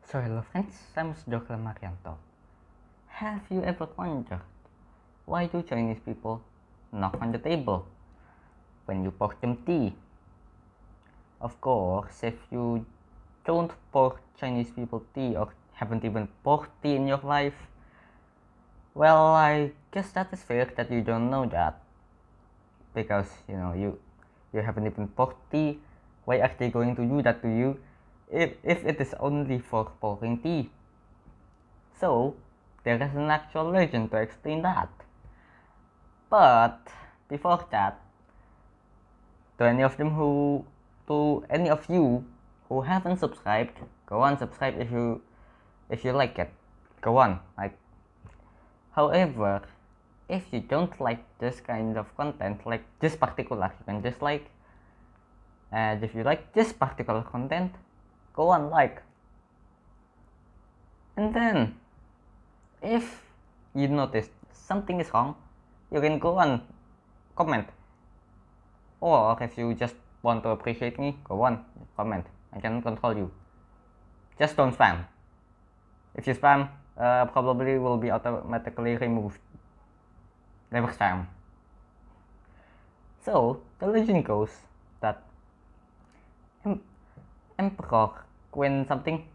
So hello friends, I'm Jokla Marianto. Have you ever wondered why do Chinese people knock on the table when you pour them tea? Of course, if you don't pour Chinese people tea or haven't even poured tea in your life, well, I guess that is fair that you don't know that because you haven't even poured tea. Why are they going to do that to you if it is only for pouring tea? So, there is an actual legend to explain that. But before that, to any of you who haven't subscribed, go on subscribe if you like it. Go on. However, if you don't like this kind of content, like this particular, you can dislike. And if you like this particular content, go on like. And then, if you notice something is wrong, you can go on comment. Or if you just want to appreciate me, go on comment. I can control you. Just don't spam. If you spam, probably will be automatically removed. Never spam. So the legend goes that Emperor, when something,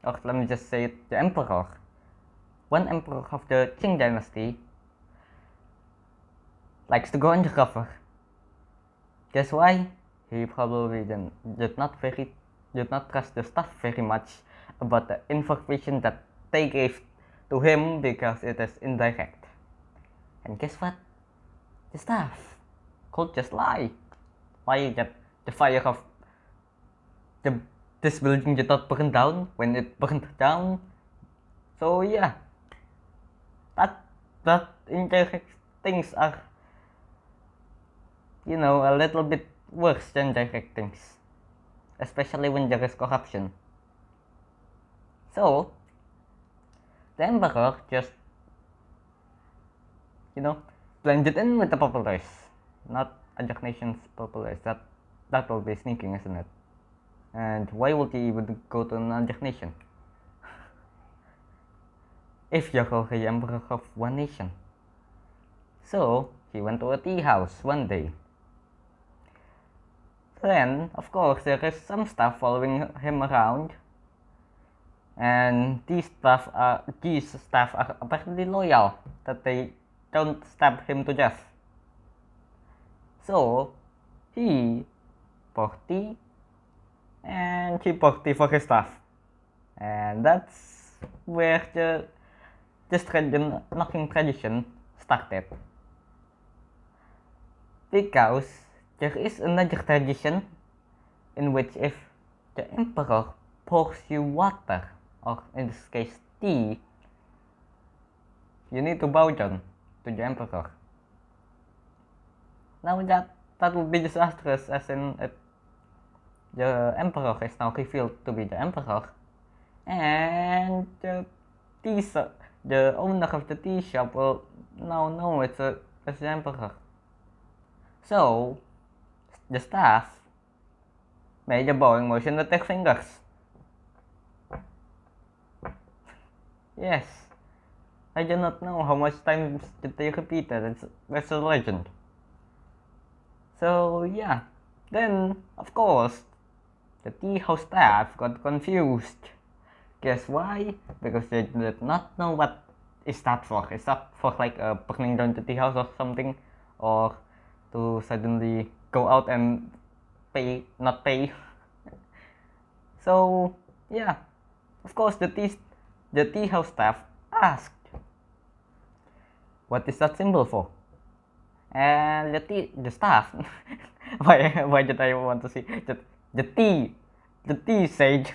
or let me just say it, the Emperor, one emperor of the Qing dynasty, likes to go undercover. Guess why? He probably did not trust the staff very much about the information that they gave to him because it is indirect. And guess what? The staff could just lie that the fire of this building did not burn down when it burned down. So yeah, that indirect things are, a little bit worse than direct things, especially when there is corruption. So the emperor just, blended in with the populace, not other nations' populace. That will be sneaking, isn't it? And why would he even go to another nation if you're already emperor of one nation? So he went to a tea house one day. Then, of course, there is some staff following him around, and these staff are apparently loyal that they don't stab him to death. So he poured tea, and he poured tea for his staff, and that's where this knocking tradition started. Because there is another tradition in which if the emperor pours you water, or in this case tea, you need to bow down to the emperor. Now that would be disastrous, as in the emperor is now revealed to be the emperor, and the owner of the tea shop will now know it's the emperor. So the staff made a bowing motion with their fingers. Yes, I do not know how much times did they repeat it. That's a legend. So yeah, then of course the tea house staff got confused. Guess why? Because they did not know what is that for. Is that for like burning down the tea house or something, or to suddenly go out and not pay? So yeah, of course the tea house staff asked, "What is that symbol for?" And the staff, why did I want to say that the tea sage?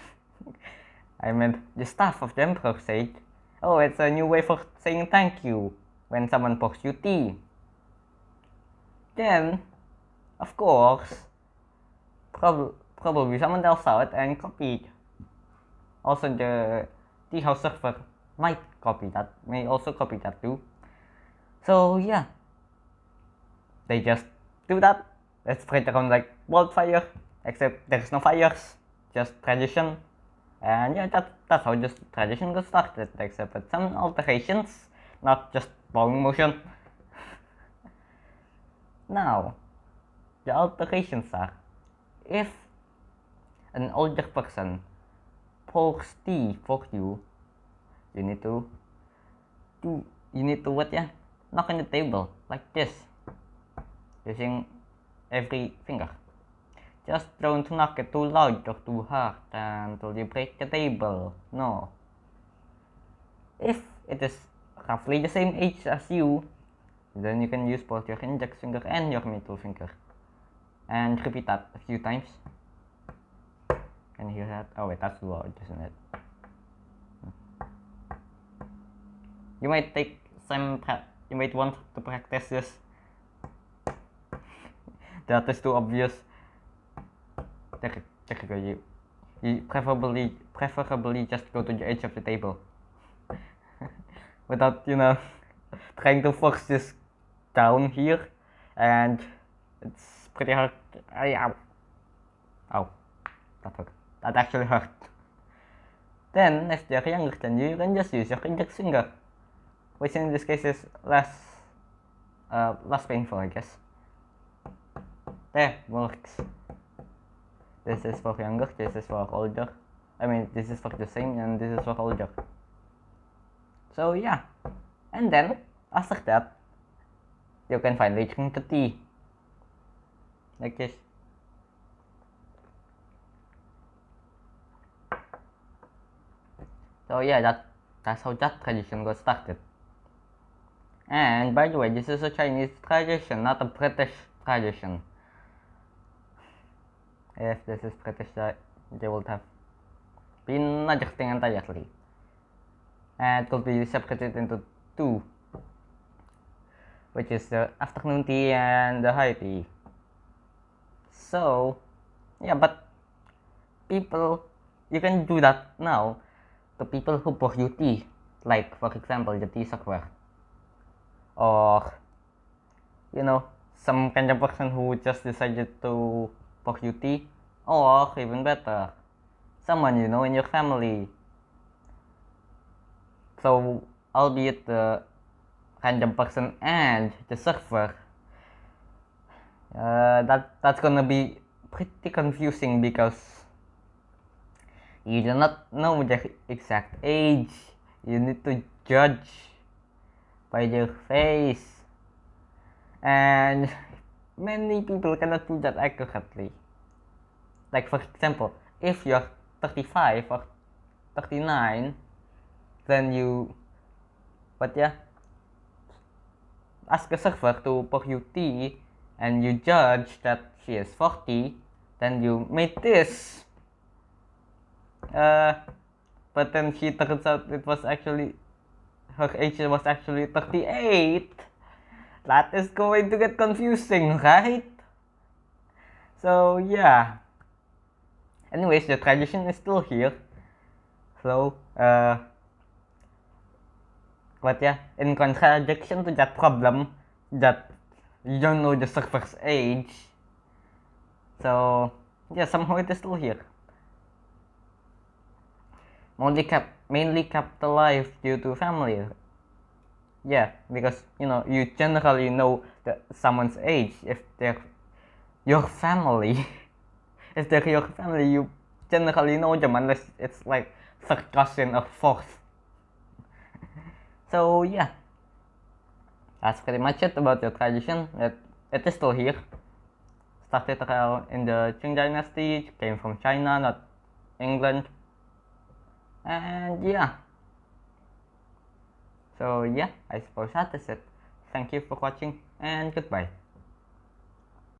I meant the staff of the emperor said, "Oh, it's a new way for saying thank you when someone pours you tea." Then, of course, probably someone else saw it and copied. Also, the tea house server may also copy that too. So yeah, they just do that. Let's spread around like wildfire, except there's no fires, just tradition. And yeah, that's how this tradition got started, except with some alterations, not just bowing motion. Now, the alterations are, if an older person pours tea for you, you need to what, yeah, knock on the table like this, using every finger. Just don't knock it too loud or too hard until you break the table. No. If it is roughly the same age as you, then you can use both your index finger and your middle finger. And repeat that a few times. Can you hear that? Oh wait, that's loud, isn't it? You might take some you might want to practice this. That is too obvious. There you go. You preferably just go to the edge of the table. Without, trying to force this down here, and it's pretty hard. Ow. That hurt. That actually hurt. Then, if they're younger than you can just use your index finger, which in this case is less painful, I guess. There, works. This is for younger, this is for older. I mean, this is for the same, and this is for older. So yeah, and then after that, you can finally drink the tea, like this. So yeah, that's how that tradition got started. And by the way, this is a Chinese tradition, not a British tradition. If this is British, they would have been another thing entirely. And it could be separated into two, which is the afternoon tea and the high tea. So, yeah, but people, you can do that now to people who pour you tea, like for example the tea server, or some kind of person who just decided to pour you tea, or even better, someone in your family. So, albeit the random person and the server, that's gonna be pretty confusing because you do not know their exact age. You need to judge by their face, and many people cannot do that accurately. Like for example, if you're 35 or 39, then you ask a server to pour you tea, and you judge that she is 40, then you made this. But then she turns out her age was actually 38. That is going to get confusing, right? So yeah. Anyways, the tradition is still here. So, in contradiction to that problem that you don't know the server's age, so yeah, somehow it is still here. Mainly kept alive due to family. Yeah, because you generally know someone's age if they're your family. If they're your family, you generally know them unless it's like third cousin or fourth. So yeah, that's pretty much it about the tradition. It is still here. Started around in the Qing Dynasty, came from China, not England. And yeah. So yeah, I suppose that is it. Thank you for watching and goodbye.